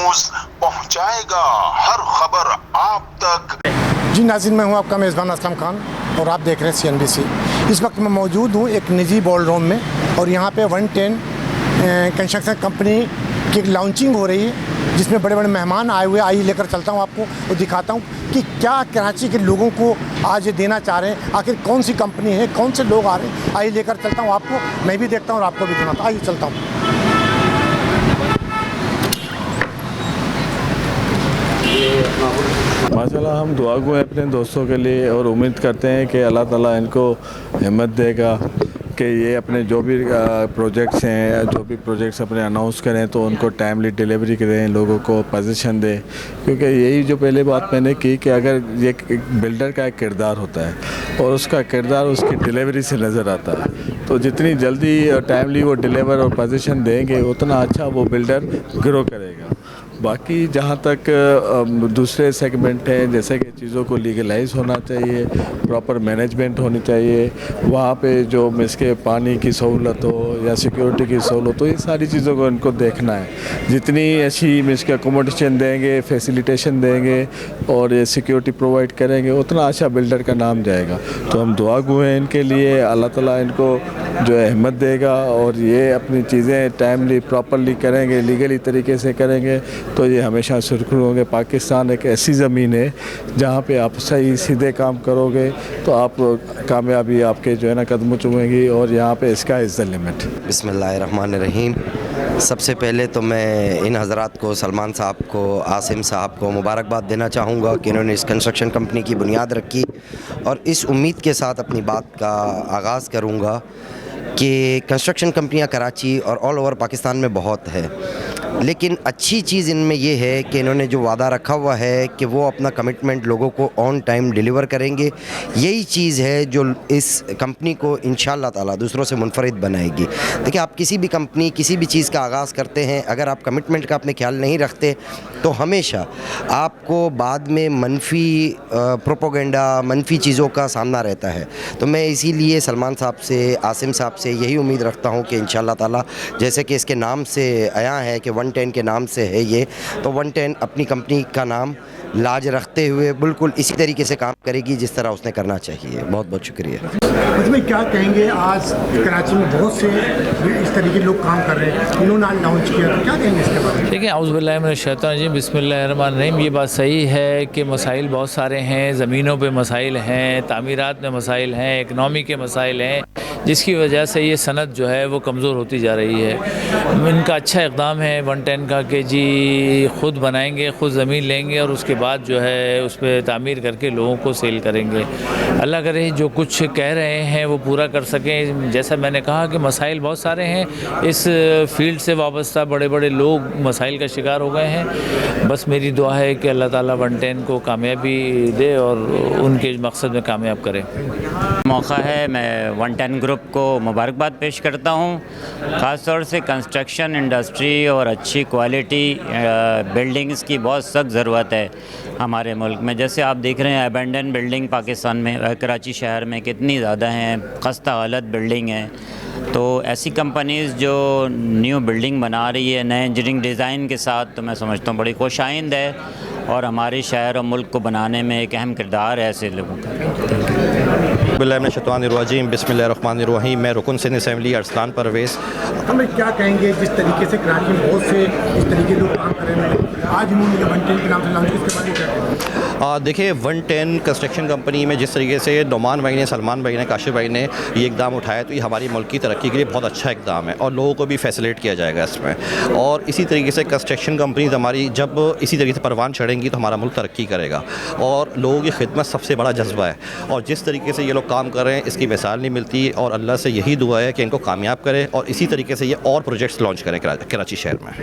News पहुंचाएगा हर खबर आप तक। जी नाज़रीन, मैं हूं आपका मेज़बान असलम खान और आप देख रहे हैं CNBC। इस वक्त मैं मौजूद हूं एक निजी बॉल रूम में और यहां पे 110 कंस्ट्रक्शन कंपनी की लॉन्चिंग हो रही है, जिसमें बड़े बड़े मेहमान आए हुए। आइए लेकर चलता हूं आपको और दिखाता हूं कि क्या कराची के लोगों को आज ये देना चाह रहे हैं, आखिर कौन सी कंपनी है, कौन से लोग आ रहे हैं। आइए लेकर चलता हूं आपको, मैं भी देखता हूं और आपको भी दिखाता हूं। आइए चलता हूँ। माशाल्लाह हम दुआ गो हैं अपने दोस्तों के लिए और उम्मीद करते हैं कि अल्लाह ताला इनको हिम्मत देगा कि ये अपने जो भी प्रोजेक्ट्स हैं, जो भी प्रोजेक्ट्स अपने अनाउंस करें तो उनको टाइमली डिलीवरी करें, लोगों को पोजीशन दें। क्योंकि यही जो पहले बात मैंने की कि अगर ये एक बिल्डर का एक किरदार होता है और उसका किरदार उसकी डिलीवरी से नज़र आता है, तो जितनी जल्दी और टाइमली वो डिलीवर और पोजीशन देंगे उतना अच्छा वो बिल्डर ग्रो करेगा। बाकी जहाँ तक दूसरे सेगमेंट हैं, जैसे कि चीज़ों को लीगलाइज होना चाहिए, प्रॉपर मैनेजमेंट होनी चाहिए, वहाँ पे जो इसके पानी की सहूलत हो या सिक्योरिटी की सहूलत हो, ये सारी चीज़ों को इनको देखना है। जितनी अच्छी इसके अकोमोडेशन देंगे, फैसिलिटेशन देंगे और ये सिक्योरिटी प्रोवाइड करेंगे, उतना अच्छा बिल्डर का नाम जाएगा। तो हम दुआ गो हैं इनके लिए, अल्लाह ताला इनको जो है हिम्मत देगा और ये अपनी चीज़ें टाइमली प्रॉपरली करेंगे, लीगली तरीके से करेंगे तो ये हमेशा सुरखरू होंगे। पाकिस्तान एक ऐसी ज़मीन है जहाँ पे आप सही सीधे काम करोगे तो आप कामयाबी आपके जो है ना कदमों चूमेंगी और यहाँ पे स्काई इज़ द लिमिट। बिस्मिल्लाहिर्रहमानिर्रहीम। सबसे पहले तो मैं इन हज़रात को, सलमान साहब को, आसिम साहब को मुबारकबाद देना चाहूँगा कि इन्होंने इस कंस्ट्रक्शन कंपनी की बुनियाद रखी और इस उम्मीद के साथ अपनी बात का आगाज़ करूँगा कि कंस्ट्रक्शन कंपनियां कराची और ऑल ओवर पाकिस्तान में बहुत है, लेकिन अच्छी चीज़ इनमें ये है कि इन्होंने जो वादा रखा हुआ है कि वो अपना कमिटमेंट लोगों को ऑन टाइम डिलीवर करेंगे। यही चीज़ है जो इस कंपनी को इंशाअल्लाह ताला दूसरों से मुनफरिद बनाएगी। देखिए, आप किसी भी कंपनी, किसी भी चीज़ का आगाज़ करते हैं, अगर आप कमिटमेंट का अपने ख्याल नहीं रखते तो हमेशा आपको बाद में मनफी प्रोपोगेंडा, मनफी चीज़ों का सामना रहता है। तो मैं इसीलिए सलमान साहब से, आसिम साहब से यही उम्मीद रखता हूँ कि इंशाअल्लाह ताला, जैसे कि इसके नाम से आया है कि 110 के नाम से है ये, तो 110 अपनी कंपनी का नाम लाज रखते हुए बिल्कुल इसी तरीके से काम करेगी जिस तरह उसने करना चाहिए। बहुत बहुत शुक्रिया। इसमें क्या कहेंगे, आज कराची में बहुत से इस तरीके के लोग काम कर रहे हैं, इन्होंने आज लॉन्च किया, तो क्या कहेंगे इसके बारे में? देखिए, औज़ु बिल्लाहि मिनश शैतानिर रजीम, बिस्मिल्लाहिर्रहमानिर्रहीम। ये बात सही है कि मसाइल बहुत सारे हैं, ज़मीनों पे मसाइल हैं, तामीरात में मसाइल हैं, इकनॉमी के मसाइल हैं, जिसकी वजह से ये सनत जो है वो कमज़ोर होती जा रही है। इनका अच्छा इक़दाम है 110 का कि जी ख़ुद बनाएंगे, ख़ुद ज़मीन लेंगे और उसके बाद जो है उस पर तामीर करके लोगों को सेल करेंगे। अल्लाह करे जो कुछ कह रहे हैं वो पूरा कर सकें। जैसा मैंने कहा कि मसाइल बहुत सारे हैं, इस फील्ड से वाबस्ता बड़े बड़े लोग मसाइल का शिकार हो गए हैं। बस मेरी दुआ है कि अल्लाह ताला 110 को कामयाबी दे और उनके मकसद में कामयाब करे। मौका है, मैं 110 ग्रुप को मुबारकबाद पेश करता हूँ। ख़ास तौर से कंस्ट्रक्शन इंडस्ट्री और अच्छी क्वालिटी बिल्डिंग्स की बहुत सख्त ज़रूरत है हमारे मुल्क में। जैसे आप देख रहे हैं अबैंडन बिल्डिंग पाकिस्तान में, कराची शहर में कितनी ज़्यादा हैं, खस्ता हालत बिल्डिंग है। तो ऐसी कंपनीज़ जो न्यू बिल्डिंग बना रही है नए इंजीनियरिंग डिज़ाइन के साथ, तो मैं समझता हूँ बड़ी खुशाइंद है और हमारे शहर और मुल्क को बनाने में एक अहम किरदार है ऐसे लोगों का। बिस्मिल्लाहिर्रहमानिर्रहीम, बिस्मिल्लाहिर्रहमानिर्रहीम। मैं रुकन सिंध असेंबली अरसलान परवेज़। हमें क्या कहेंगे, जिस तरीके से कराची में बहुत से इस तरीके के लोग काम कर रहे हैं, आज इन्होंने 110 के नाम से लॉन्च, इसके बारे में क्या कहेंगे? देखिए, 110 कंस्ट्रक्शन कंपनी में जिस तरीके से नोमान भाई ने, सलमान भाई ने, काशिफ भाई ने ये इकदाम उठाया, तो ये हमारी मुल्क की तरक्की के लिए बहुत अच्छा इकदाम है और लोगों को भी फैसिलिटेट किया जाएगा इसमें। और इसी तरीके से कंस्ट्रक्शन कंपनीज हमारी जब इसी तरीके से परवान चढ़ेंगी तो हमारा मुल्क तरक्की करेगा और लोगों की खिदमत सबसे बड़ा जज्बा है। और जिस तरीके से ये लोग काम कर रहे हैं इसकी मिसाल नहीं मिलती और अल्लाह से यही दुआ है कि इनको कामयाब करे और इसी तरीके से ये और प्रोजेक्ट्स लॉन्च करें कराची शहर में।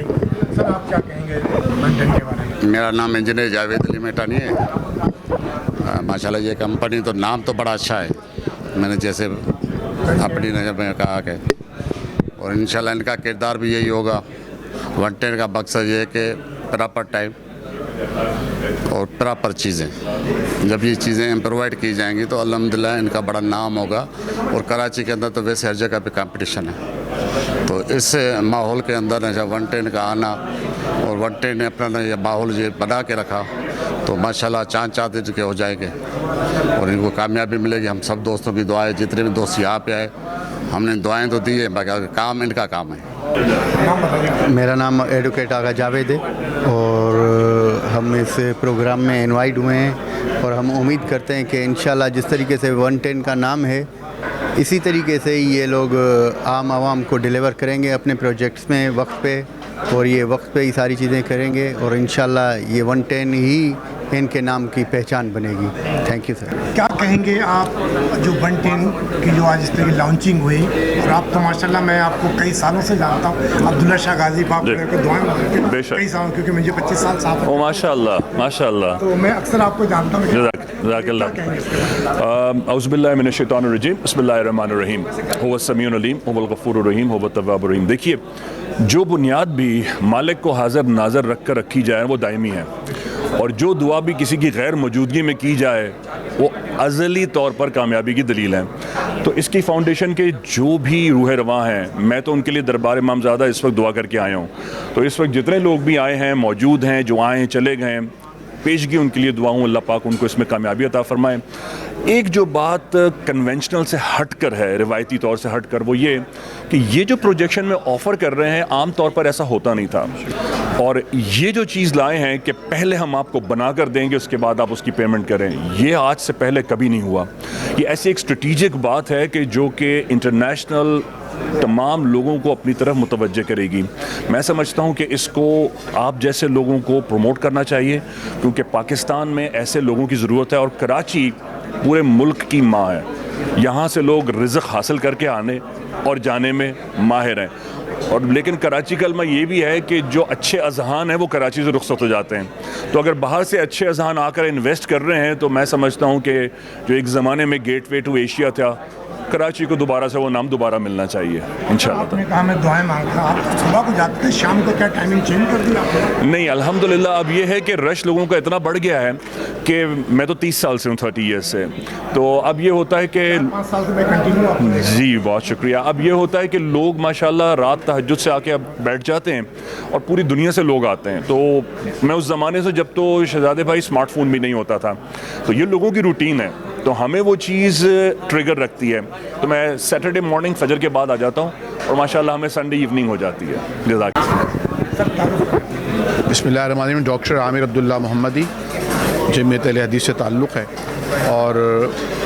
सर, आप क्या कहेंगे 110 के बारे में? मेरा नाम इंजीनियर जावेद अली मेटानी है। माशाल्लाह ये कंपनी तो नाम तो बड़ा अच्छा है, मैंने जैसे अपनी नज़र में कहा कि, और इंशाल्लाह इनका किरदार भी यही होगा। 110 का मकसद ये है कि प्रॉपर टाइम और प्रॉपर चीज़ें। जब ये चीज़ें प्रोवाइड की जाएंगी तो अल्हम्दुलिल्लाह इनका बड़ा नाम होगा। और कराची के अंदर तो वैसे हर जगह पे कंपटीशन है, तो इस माहौल के अंदर जब 110 का आना और 110 ने अपना ये माहौल ये बना के रखा तो माशाल्लाह चाँद चाँद के हो जाएंगे और इनको कामयाबी मिलेगी। हम सब दोस्तों की दुआएं, जितने भी दोस्त यहाँ पे आए हमने दुआएं तो दी है, बाकी काम इनका काम है। मेरा नाम एडवोकेट आगा जावेद है और हम इस प्रोग्राम में इनवाइट हुए हैं और हम उम्मीद करते हैं कि इंशाल्लाह जिस तरीके से 110 का नाम है इसी तरीके से ही ये लोग आम आवाम को डिलीवर करेंगे अपने प्रोजेक्ट्स में वक्त पे, और ये वक्त पे ही सारी चीज़ें करेंगे और इंशाल्लाह ये 110 ही इनके नाम की पहचान बनेगी। Thank you sir. क्या कहेंगे आप जो 110 की जो आज इस तरह की लॉन्चिंग हुई, और आप तो माशाल्लाह मैं आपको कई सालों से जानता हूँ, अब्दुल्ला शाह गाजी को दुआएं मांगते हैं कई सालों, क्योंकि मुझे 25 साल साथ ओ माशाअल्लाह माशाअल्लाह, तो मैं अक्सर आपको जानता हूँ। औज़ुबिल्लाहि मिनश्शैतानिर्रजीम, बिस्मिल्लाहिर्रहमानिर्रहीम, हुवस समीउल अलीम हुवल गफूरुर रहीम हुवत तव्वाबुर रहीम। देखिए, जो बुनियाद भी मालिक को हाज़िर नाज़र रख कर रखी जाए वो दायमी है, और जो दुआ भी किसी की गैर मौजूदगी में की जाए वो अज़ली तौर पर कामयाबी की दलील है। तो इसकी फाउंडेशन के जो भी रूह रवां हैं, मैं तो उनके लिए दरबार इमामज़ादा इस वक्त दुआ करके आया हूँ। तो इस वक्त जितने लोग भी आए हैं, मौजूद हैं, जो आए हैं चले गए हैं, पेशगी उनके लिए दुआ हूँ, अल्लाह पाक उनको इसमें कामयाबी अता फरमाए। एक जो बात कन्वेंशनल से हट कर है, रिवायती तौर से हट कर, वो ये कि ये जो प्रोजेक्शन में ऑफ़र कर रहे हैं आम तौर पर ऐसा होता नहीं था, और ये जो चीज़ लाए हैं कि पहले हम आपको बना कर देंगे उसके बाद आप उसकी पेमेंट करें, ये आज से पहले कभी नहीं हुआ। ये ऐसी एक स्ट्रेटिजिक बात है कि जो कि इंटरनेशनल तमाम लोगों को अपनी तरफ मुतवज्जे करेगी। मैं समझता हूँ कि इसको आप जैसे लोगों को प्रमोट करना चाहिए, क्योंकि पाकिस्तान में ऐसे लोगों की ज़रूरत है, और कराची पूरे मुल्क की माँ है। यहाँ से लोग रिज़्क़ हासिल करके आने और जाने में माहिर हैं, और लेकिन कराची कलमा ये भी है कि जो अच्छे अज़हान हैं वो कराची से रुखसत हो जाते हैं। तो अगर बाहर से अच्छे अज़हान आकर इन्वेस्ट कर रहे हैं तो मैं समझता हूँ कि जो एक ज़माने में गेटवे टू एशिया था, कराची को दोबारा से वो नाम दोबारा मिलना चाहिए इंशाल्लाह। आपने कहा मैं दुआएं मांगता, आप सुबह को जाते थे, शाम को क्या टाइमिंग चेंज कर दी आपने? नहीं, अल्हम्दुलिल्लाह अब ये है कि रश लोगों का इतना बढ़ गया है कि मैं तो 30 साल से हूँ, 30 ईयर्स से, तो अब ये होता है कि 5 साल से मैं कंटिन्यू। जी बहुत शुक्रिया। अब ये होता है कि लोग माशाल्लाह रात तहज्जुद से आके अब बैठ जाते हैं और पूरी दुनिया से लोग आते हैं। तो मैं उस ज़माने से, जब तो शहज़ादे भाई स्मार्टफोन भी नहीं होता था, तो ये लोगों की रूटीन है, तो हमें वो चीज़ ट्रिगर रखती है। तो मैं सैटरडे मॉर्निंग फजर के बाद आ जाता हूँ और माशाल्लाह हमें संडे इवनिंग हो जाती है। बिस्मिल्लाहिर्रहमानिर्रहीम। डॉक्टर आमिर अब्दुल्ला मोहम्मदी, जमीयत अहले हदीस से ताल्लुक़ है, और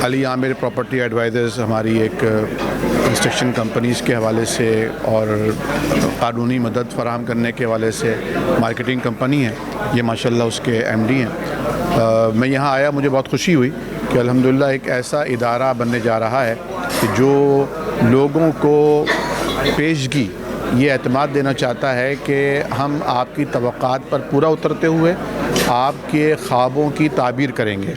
अली आमिर प्रॉपर्टी एडवाइज़र्स हमारी एक कंस्ट्रक्शन कंपनीज़ के हवाले से और कानूनी मदद फराहम करने के हवाले से मार्केटिंग कंपनी है। ये माशाल्लाह उसके एमडी हैं। मैं यहाँ आया, मुझे बहुत खुशी हुई कि अल्हम्दुलिल्लाह एक ऐसा इदारा बनने जा रहा है कि जो लोगों को पेशगी ये एतमाद देना चाहता है कि हम आपकी तवक्कात पर पूरा उतरते हुए आपके ख्वाबों की ताबीर करेंगे।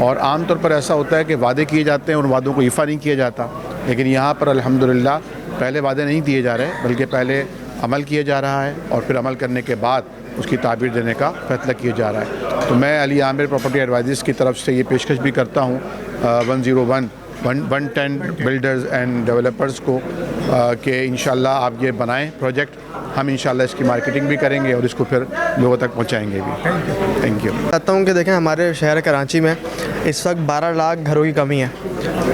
और आम तौर पर ऐसा होता है कि वादे किए जाते हैं और वादों को इफ़ा नहीं किया जाता, लेकिन यहाँ पर अल्हम्दुलिल्लाह पहले वादे नहीं दिए जा रहे, बल्कि पहले अमल किया जा रहा है और फिर अमल करने के बाद उसकी ताबीर देने का फैसला किया जा रहा है। तो मैं अली आमिर प्रॉपर्टी एडवाइज़र्स की तरफ से ये पेशकश भी करता हूँ 110 बिल्डर्स एंड डेवलपर्स को कि इंशाल्लाह आप ये बनाएं प्रोजेक्ट, हम इंशाल्लाह इसकी मार्केटिंग भी करेंगे और इसको फिर लोगों तक पहुंचाएंगे भी। Thank you. चाहता हूँ कि देखें, हमारे शहर कराची में इस वक्त 12 लाख घरों की कमी है,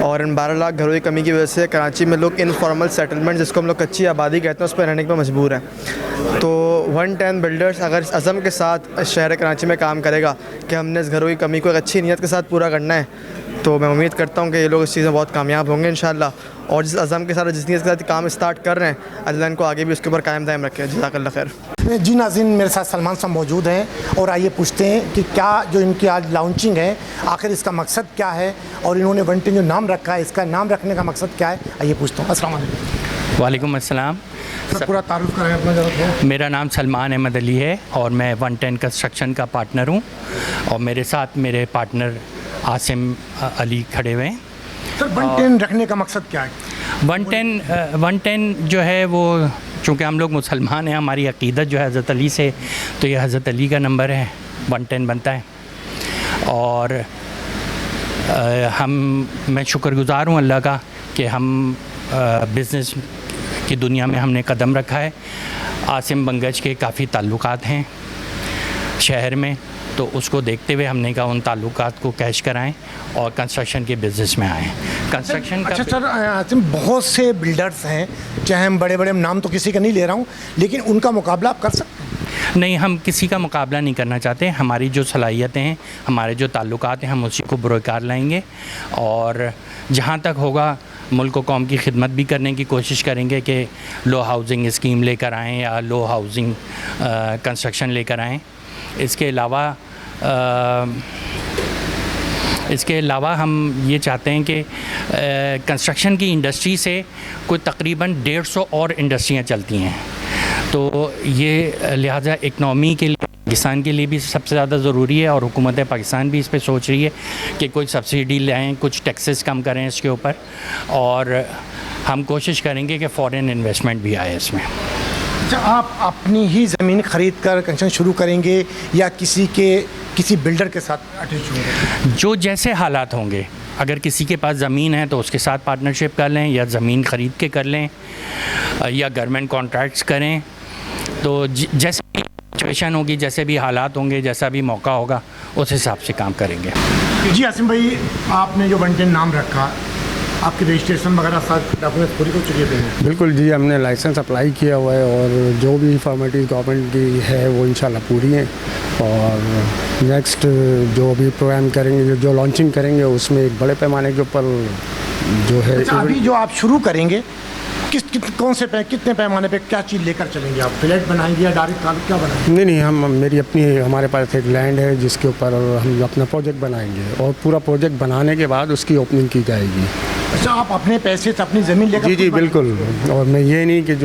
और इन 12 लाख घरों की कमी की वजह से कराची में लोग इनफॉर्मल सेटलमेंट, जिसको हम लोग कच्ची आबादी कहते हैं, उस पर रहने पर मजबूर हैं। तो 110 बिल्डर्स अगर इस अज़म के साथ शहर कराची में काम करेगा कि हमने इस घरों की कमी को एक अच्छी नीयत के साथ पूरा करना है, तो मैं उम्मीद करता हूँ कि ये लोग इस चीज़ में बहुत कामयाब होंगे इंशाल्लाह। और जिस अज़म के साथ, जिस नीयत के साथ काम स्टार्ट कर रहे हैं, अल्लाह इनको आगे भी उसके ऊपर कायम दायम रखे। जज़ाकल्लाह खैर। जी नाज़रीन, मेरे साथ सलमान साहब मौजूद हैं और आइए पूछते हैं कि क्या जो इनकी आज लॉन्चिंग है, आखिर इसका मकसद क्या है, और इन्होंने 110 जो नाम रखा है, इसका नाम रखने का मकसद क्या है, आइए पूछता हूँ। अस्सलाम वालेकुम। वालेकुम अस्सलाम। सर पूरा तारुफ कराएं अपना ज़रा। मेरा नाम सलमान अहमद अली है और मैं 110 कंस्ट्रक्शन का पार्टनर हूँ, और मेरे साथ मेरे पार्टनर आसिम अली खड़े हुए हैं। सर 110 रखने का मकसद क्या है? 110 जो है वो, चूँकि हम लोग मुसलमान हैं, हमारी अक़ीदत जो है हज़रत अली से, तो ये हज़रत अली का नंबर है, 110 बनता है। और मैं शुक्रगुज़ार हूँ अल्लाह का कि हम बिज़नेस की दुनिया में हमने कदम रखा है। आसिम बंगज के काफ़ी ताल्लुकात हैं शहर में, तो उसको देखते हुए हमने कहा उन ताल्लुकात को कैश कराएं और कंस्ट्रक्शन के बिज़नेस में आएँ। कंस्ट्रक्शन का अच्छा सर, आसिम बहुत से बिल्डर्स हैं, चाहे हम बड़े बड़े नाम तो किसी का नहीं ले रहा हूँ, लेकिन उनका मुकाबला आप कर सकते हैं? नहीं, हम किसी का मुकाबला नहीं करना चाहते। हमारी जो सलाहियतें हैं, हमारे जो ताल्लुकात हैं, हम उसी को बुरकार लाएंगे और जहाँ तक होगा मुल्क व कौम की खिदमत भी करने की कोशिश करेंगे कि लो हाउसिंग स्कीम लेकर आएँ या लो हाउसिंग कंस्ट्रक्शन लेकर आएँ। इसके अलावा हम ये चाहते हैं कि कंस्ट्रक्शन की इंडस्ट्री से कोई तकरीबन 150 और इंडस्ट्रियाँ चलती हैं, तो ये लिहाजा इकनॉमी के लिए, पाकिस्तान के लिए भी सबसे ज़्यादा ज़रूरी है और हुकूमत पाकिस्तान भी इस पे सोच रही है कि कोई सब्सिडी लाएँ, कुछ टैक्सेस कम करें इसके ऊपर, और हम कोशिश करेंगे कि फ़ॉरेन इन्वेस्टमेंट भी आए इसमें। अच्छा, आप अपनी ही ज़मीन ख़रीद कर कंस्ट्रक्शन शुरू करेंगे या किसी बिल्डर के साथ अटैच होंगे? जो जैसे हालात होंगे, अगर किसी के पास ज़मीन है तो उसके साथ पार्टनरशिप कर लें, या ज़मीन ख़रीद के कर लें, या गवर्नमेंट कॉन्ट्रैक्ट्स करें। तो जैसे भी सिचुएशन होगी, जैसे भी हालात होंगे, जैसा भी मौका होगा, उस हिसाब से काम करेंगे। जी आसिम भाई, आपने जो 110 नाम रखा, आपकी रजिस्ट्रेशन वगैरह साथ डॉक्यूमेंट्स पूरी हो चुकी है? बिल्कुल जी, हमने लाइसेंस अप्लाई किया हुआ है और जो भी फॉर्मेलिटीज़ गवर्नमेंट की है वो इंशाल्लाह पूरी हैं। और नेक्स्ट जो भी प्रोग्राम करेंगे, जो लॉन्चिंग करेंगे, उसमें एक बड़े पैमाने के ऊपर जो है। अच्छा, अभी जो आप शुरू करेंगे कितने पैमाने पे क्या चीज़ लेकर चलेंगे? आप फ्लैट बनाएंगे या डायरेक्ट क्या बनाएंगे? नहीं, हमारे पास एक लैंड है जिसके ऊपर हम अपना प्रोजेक्ट बनाएंगे और पूरा प्रोजेक्ट बनाने के बाद उसकी ओपनिंग की जाएगी। अच्छा, आप अपने पैसे से अपनी ज़मीन लेकर? जी बिल्कुल। और मैं ये नहीं कि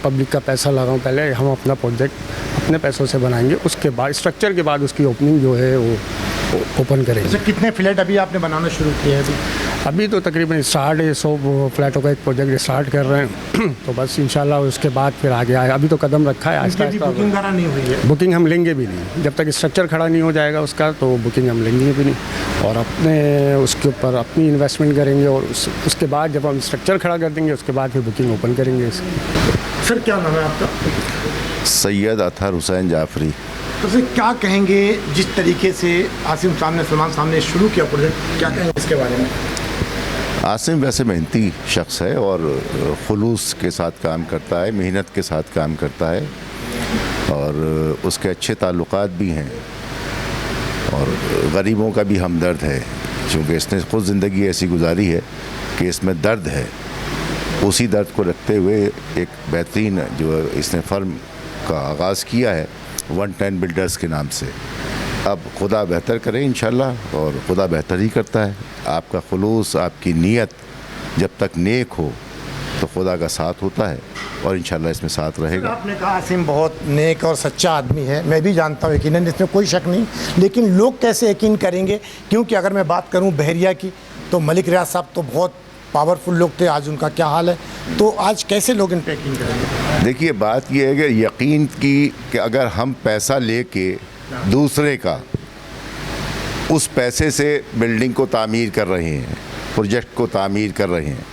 पब्लिक का पैसा लगाऊं, पहले हम अपना प्रोजेक्ट अपने पैसों से बनाएंगे, उसके बाद स्ट्रक्चर के बाद उसकी ओपनिंग जो है वो ओपन करेंगे। अच्छा, कितने फ्लैट अभी आपने बनाना शुरू किए हैं? अभी तो तकरीबन 100 फ्लैटों का एक प्रोजेक्ट स्टार्ट कर रहे हैं तो बस इंशाल्लाह उसके बाद फिर आगे आए। अभी तो कदम रखा है, आहिस्ता आहिस्ता। बुकिंग वगैरह नहीं हुई है? बुकिंग हम लेंगे भी नहीं, जब तक स्ट्रक्चर खड़ा नहीं हो जाएगा उसका, तो बुकिंग हम लेंगे भी नहीं। और उसके ऊपर अपनी इन्वेस्टमेंट करेंगे और उसके बाद जब हम स्ट्रक्चर खड़ा कर देंगे, उसके बाद फिर बुकिंग ओपन करेंगे इसकी। सर, क्या नाम है आपका? सैयद अतहर हुसैन जाफरी। तो सर, क्या कहेंगे जिस तरीके से आसिम साहब ने, सलमान साहब ने शुरू किया प्रोजेक्ट, क्या कहेंगे इसके बारे में? आसिम वैसे मेहनती शख्स है और खुलूस के साथ काम करता है, मेहनत के साथ काम करता है और उसके अच्छे ताल्लुकात भी हैं और गरीबों का भी हमदर्द है, क्योंकि इसने खुद ज़िंदगी ऐसी गुजारी है कि इसमें दर्द है। उसी दर्द को रखते हुए एक बेहतरीन जो इसने फर्म का आगाज़ किया है 110 बिल्डर्स के नाम से। अब खुदा बेहतर करे इंशाल्लाह, और खुदा बेहतर ही करता है। आपका खुलूस, आपकी नीयत जब तक नेक हो तो खुदा का साथ होता है और इंशाल्लाह इसमें साथ रहेगा। आपने कहा आसिम बहुत नेक और सच्चा आदमी है, मैं भी जानता हूँ यकीनन, इसमें कोई शक नहीं, लेकिन लोग कैसे यकीन करेंगे? क्योंकि अगर मैं बात करूँ बहरिया की, तो मलिक रियाज साहब तो बहुत पावरफुल लोग थे, आज उनका क्या हाल है? तो आज कैसे लोग इन पर यकीन करेंगे? देखिए, बात यह है कि यकीन की कि अगर हम पैसा लेके दूसरे का, उस पैसे से बिल्डिंग को तामीर कर रहे हैं, प्रोजेक्ट को तामीर कर रहे हैं,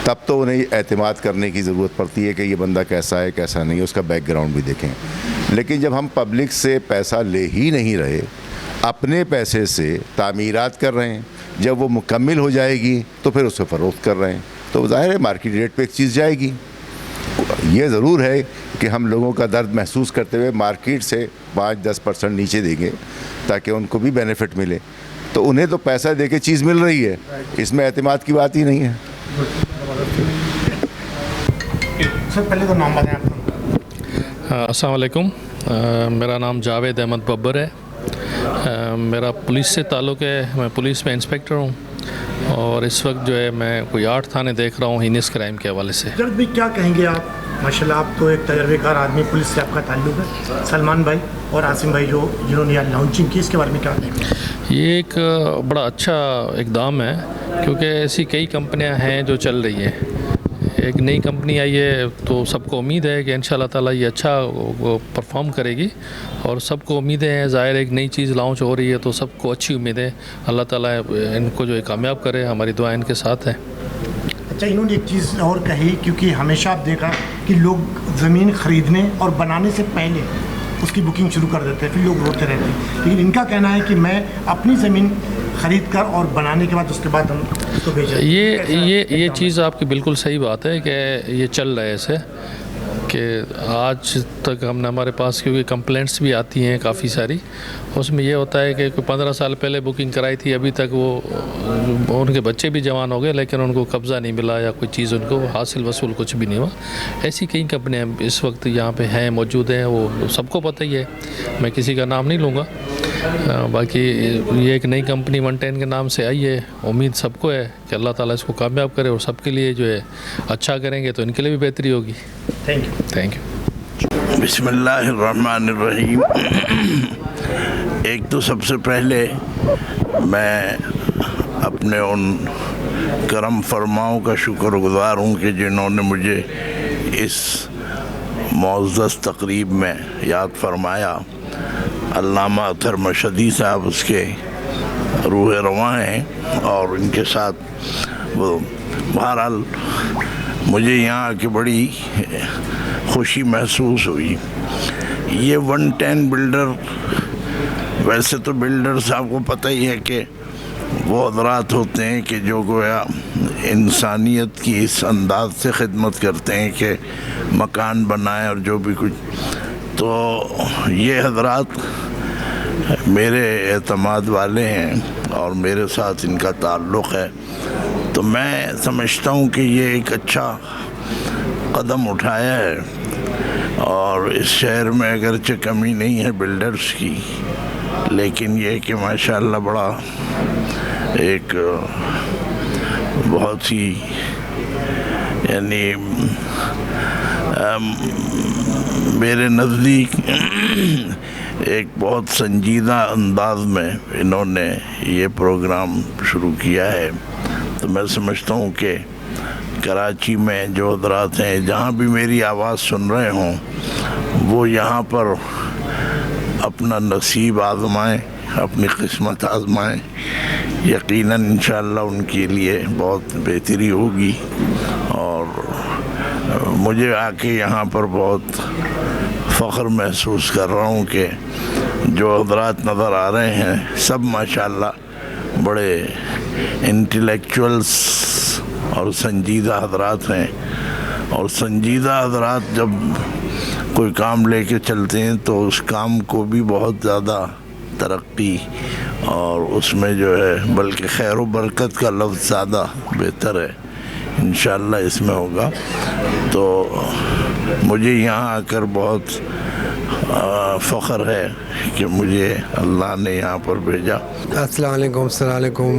तब तो उन्हें एतमाद करने की ज़रूरत पड़ती है कि ये बंदा कैसा है कैसा नहीं है, उसका बैकग्राउंड भी देखें। लेकिन जब हम पब्लिक से पैसा ले ही नहीं रहे, अपने पैसे से तामीरात कर रहे हैं, जब वो मुकम्मिल हो जाएगी तो फिर उसको फ़रोख्त कर रहे हैं, तो ज़ाहिर है मार्केट रेट पे एक चीज़ जाएगी। ये ज़रूर है कि हम लोगों का दर्द महसूस करते हुए मार्केट से 5-10% नीचे देंगे ताकि उनको भी बेनिफिट मिले। तो उन्हें तो पैसा दे के चीज़ मिल रही है, इसमें एतमाद की बात ही नहीं है। सर, पहले तो नाम बताएं आपका। अस्सलाम वालेकुम, मेरा नाम जावेद अहमद बब्बर है। मेरा पुलिस से ताल्लुक़ है, मैं पुलिस में इंस्पेक्टर हूँ और इस वक्त जो है मैं कोई 8 थाने देख रहा हूँ हीनियस क्राइम के हवाले से। जल्द भी क्या कहेंगे आप? माशाल्लाह, आप तो एक तजर्बेकार आदमी, पुलिस से आपका ताल्लुक़ है। सलमान भाई और आसिम भाई जिन्होंने यहाँ लॉन्चिंग की, इसके बारे में क्या कहेंगे? ये एक बड़ा अच्छा इकदाम है, क्योंकि ऐसी कई कंपनियां हैं जो चल रही हैं। کہ ایک نئی کمپنی آئی ہے تو سب کو امید ہے کہ انشاءاللہ تعالی یہ اچھا پرفارم کرے گی اور سب کو امیدیں ہیں. ظاہر ایک نئی چیز لانچ ہو رہی ہے تو سب کو اچھی امید ہے. اللہ تعالیٰ ان کو جو ہے کامیاب کرے. ہماری دعا ان کے ساتھ ہے. اچھا انہوں نے ایک چیز اور کہی, کیونکہ ہمیشہ آپ دیکھا کہ لوگ زمین خریدنے اور بنانے سے پہلے اس کی بکنگ شروع کر دیتے ہیں, پھر لوگ روتے رہتے ہیں, لیکن ان کا کہنا ہے کہ میں اپنی زمین خرید کر اور بنانے کے بعد اس کے بعد ہم اس کو بھیجیں. یہ چیز آپ کی بالکل صحیح بات ہے کہ یہ چل رہا ہے ایسے کہ آج تک ہم نے ہمارے پاس کیونکہ کمپلینٹس بھی آتی ہیں کافی ساری, اس میں یہ ہوتا ہے کہ کوئی 15 سال پہلے بکنگ کرائی تھی, ابھی تک وہ ان کے بچے بھی جوان ہو گئے لیکن ان کو قبضہ نہیں ملا یا کوئی چیز ان کو حاصل وصول کچھ بھی نہیں ہوا. ایسی کئی کمپنیاں اس وقت یہاں پہ ہیں, موجود ہیں, وہ سب کو پتہ ہی ہے, میں کسی کا نام نہیں لوں گا. باقی یہ ایک نئی کمپنی 110 کے نام سے آئی ہے, امید سب کو ہے کہ اللہ تعالیٰ اس کو کامیاب کرے اور سب کے لیے جو ہے اچھا کریں گے تو ان کے لیے بھی بہتری ہوگی. Thank you. بسم اللہ الرحمن الرحیم. ایک تو سب سے پہلے میں اپنے ان کرم فرماؤں کا شکر گزار ہوں کہ جنہوں نے مجھے اس معزز تقریب میں یاد فرمایا. علامہ اطہر مشہدی صاحب اس کے روح رواں ہیں اور ان کے ساتھ وہ, بہرحال مجھے یہاں آ کے بڑی خوشی محسوس ہوئی. یہ 110 بلڈر, ویسے تو بلڈر صاحب کو پتہ ہی ہے کہ وہ حضرات ہوتے ہیں کہ جو گویا انسانیت کی اس انداز سے خدمت کرتے ہیں کہ مکان بنائیں اور جو بھی کچھ. تو یہ حضرات میرے اعتماد والے ہیں اور میرے ساتھ ان کا تعلق ہے, تو میں سمجھتا ہوں کہ یہ ایک اچھا قدم اٹھایا ہے. اور اس شہر میں اگرچہ کمی نہیں ہے بلڈرز کی, لیکن یہ کہ ماشاءاللہ بڑا ایک بہت ہی یعنی میرے نزدیک ایک بہت سنجیدہ انداز میں انہوں نے یہ پروگرام شروع کیا ہے. تو میں سمجھتا ہوں کہ کراچی میں جو حضرات ہیں جہاں بھی میری آواز سن رہے ہوں وہ یہاں پر اپنا نصیب آزمائیں, اپنی قسمت آزمائیں. یقیناً انشاءاللہ ان کے لیے بہت بہتری ہوگی. اور مجھے آ کے یہاں پر بہت فخر محسوس کر رہا ہوں کہ جو حضرات نظر آ رہے ہیں سب ماشاءاللہ بڑے انٹلیکچوئلس اور سنجیدہ حضرات ہیں. اور سنجیدہ حضرات جب کوئی کام لے کے چلتے ہیں تو اس کام کو بھی بہت زیادہ ترقی اور اس میں جو ہے بلکہ خیر و برکت کا لفظ زیادہ بہتر ہے انشاءاللہ اس میں ہوگا. تو مجھے یہاں آ کر بہت فخر ہے کہ مجھے اللہ نے یہاں پر بھیجا. السلام علیکم.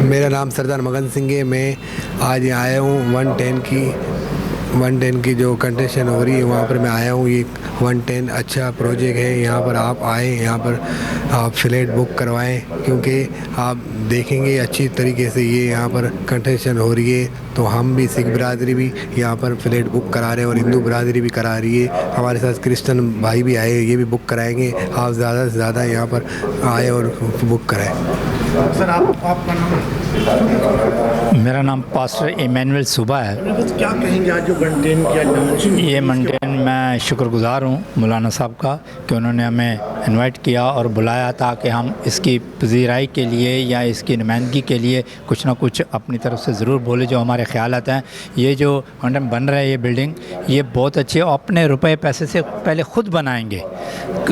میرا نام سردار مگن سنگھ ہے. میں آج یہاں آیا ہوں 110 کی جو کنسٹرکشن ہو رہی ہے وہاں پر میں آیا ہوں. یہ 110 اچھا پروجیکٹ ہے. یہاں پر آپ آئیں, یہاں پر آپ فلیٹ بک کروائیں, کیونکہ آپ دیکھیں گے اچھی طریقے سے یہ یہاں پر کنسٹرکشن ہو رہی ہے. تو ہم بھی سکھ برادری بھی یہاں پر فلیٹ بک کرا رہے ہیں اور ہندو برادری بھی کرا رہی ہے. ہمارے ساتھ کرسچن بھائی بھی آئے, یہ بھی بک کرائیں گے. آپ زیادہ سے زیادہ یہاں پر آئے اور بک کرائیں. سر آپ کا نام؟ میرا نام پاسٹر ایمینول صوبہ ہے. کیا کہیں گے آج جو 110 کیا؟ یہ 110 میں شکر گزار ہوں مولانا صاحب کا کہ انہوں نے ہمیں انوائٹ کیا اور بلایا تاکہ ہم اس کی پذیرائی کے لیے یا اس کی نمائندگی کے لیے کچھ نہ کچھ اپنی طرف سے ضرور بولے جو ہمارے خیالات ہیں. یہ جو بن رہا ہے یہ بلڈنگ یہ بہت اچھی ہے. اپنے روپے پیسے سے پہلے خود بنائیں گے,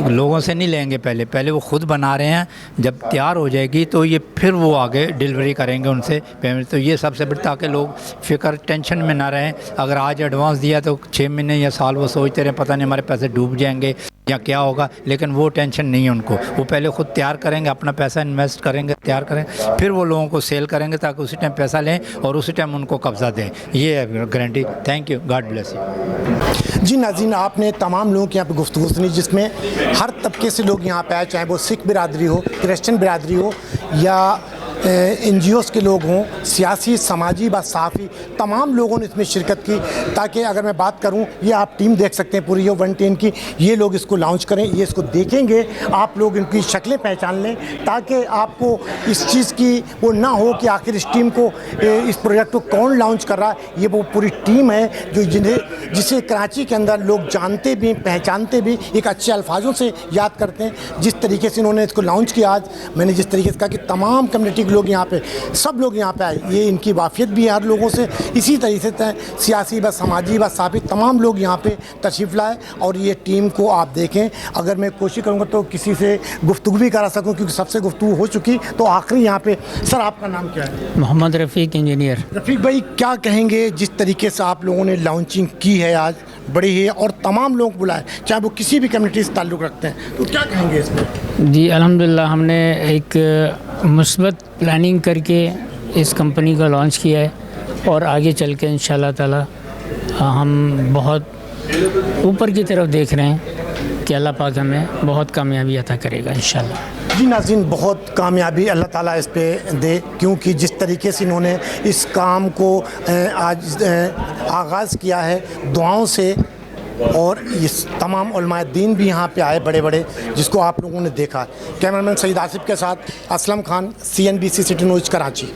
لوگوں سے نہیں لیں گے. پہلے وہ خود بنا رہے ہیں. جب تیار ہو جائے گی تو یہ پھر وہ آگے ڈیلیوری کریں گے ان سے پیمنٹ. تو یہ سب سے بڑا تاکہ لوگ فکر ٹینشن میں نہ رہیں. اگر آج ایڈوانس دیا تو 6 مہینے یا سال وہ سوچتے رہیں پتہ نہیں ہمارے پیسے ڈوب جائیں گے یا کیا ہوگا, لیکن وہ ٹینشن نہیں ہے ان کو. وہ پہلے خود تیار کریں گے, اپنا پیسہ انویسٹ کریں گے, تیار کریں, پھر وہ لوگوں کو سیل کریں گے تاکہ اسی ٹائم پیسہ لیں اور اسی ٹائم ان کو قبضہ دیں. یہ ہے guarantee. Thank you, God bless you. جی ناظرین, آپ نے تمام لوگوں کی یہاں پہ گفتگو سنی جس میں ہر طبقے سے لوگ یہاں پہ آئے, چاہے وہ سکھ برادری ہو, کرسچن برادری ہو یا NGOs के लोग हों, सियासी, समाजी व साफ़ी तमाम लोगों ने इसमें शिरकत की, ताकि अगर मैं बात करूं, ये आप टीम देख सकते हैं पूरी ये 110 की, ये लोग इसको लॉन्च करें, ये इसको देखेंगे, आप लोग इनकी शक्लें पहचान लें, ताकि आपको इस चीज़ की वो ना हो कि आखिर इस टीम को, इस प्रोजेक्ट को कौन लॉन्च कर रहा है। ये वो पूरी टीम है जिसे कराची के अंदर लोग जानते भी, पहचानते भी, एक अच्छे अल्फाजों से याद करते हैं। जिस तरीके से इन्होंने इसको लॉन्च किया, आज मैंने जिस तरीके से कहा कि तमाम कम्युनिटी के लोग यहाँ पे, सब लोग यहाँ पे आए, ये इनकी वाफियत भी है हर लोगों से। इसी तरीके से सियासी व समाजी व साफी तमाम लोग यहाँ पे तशरीफ़ लाए, और ये टीम को आप देखें। अगर मैं कोशिश करूँगा तो किसी से गुफ्तगू भी करा सकूँ, क्योंकि सबसे गुफ्तगू हो चुकी, तो आखिरी यहाँ पे सर आपका नाम क्या है? मोहम्मद रफ़ीक, इंजीनियर। रफ़ीक भाई, क्या कहेंगे जिस तरीके से आप लोगों ने लॉन्चिंग की है आज, बड़ी ही, और तमाम लोग बुलाए, चाहे वो किसी भी कम्युनिटी से ताल्लुक़ रखते हैं, तो क्या कहेंगे इस पर? जी अल्हम्दुलिल्लाह, हमने एक मुस्बत प्लानिंग करके इस कंपनी को लॉन्च किया है, और आगे चल के इंशाअल्लाह ताला हम बहुत ऊपर की तरफ देख रहे हैं कि अल्लाह पाक हमें बहुत कामयाबी अता करेगा इंशाअल्लाह। जी नाज़रीन, बहुत कामयाबी अल्लाह ताला इस पे दे, क्योंकि जिस तरीके से इन्होंने इस काम को आज आगाज़ किया है दुआओं से, और इस तमाम उलमाए दीन भी यहाँ पे आए बड़े बड़े, जिसको आप लोगों ने देखा। कैमरामैन सईद आसिफ के साथ Aslam Khan, CNBC city news Karachi.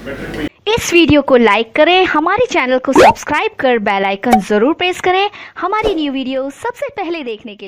इस वीडियो को लाइक करें, हमारे चैनल को सब्सक्राइब कर बेल आइकन ज़रूर प्रेस करें हमारी न्यू वीडियो सबसे पहले देखने के लिए।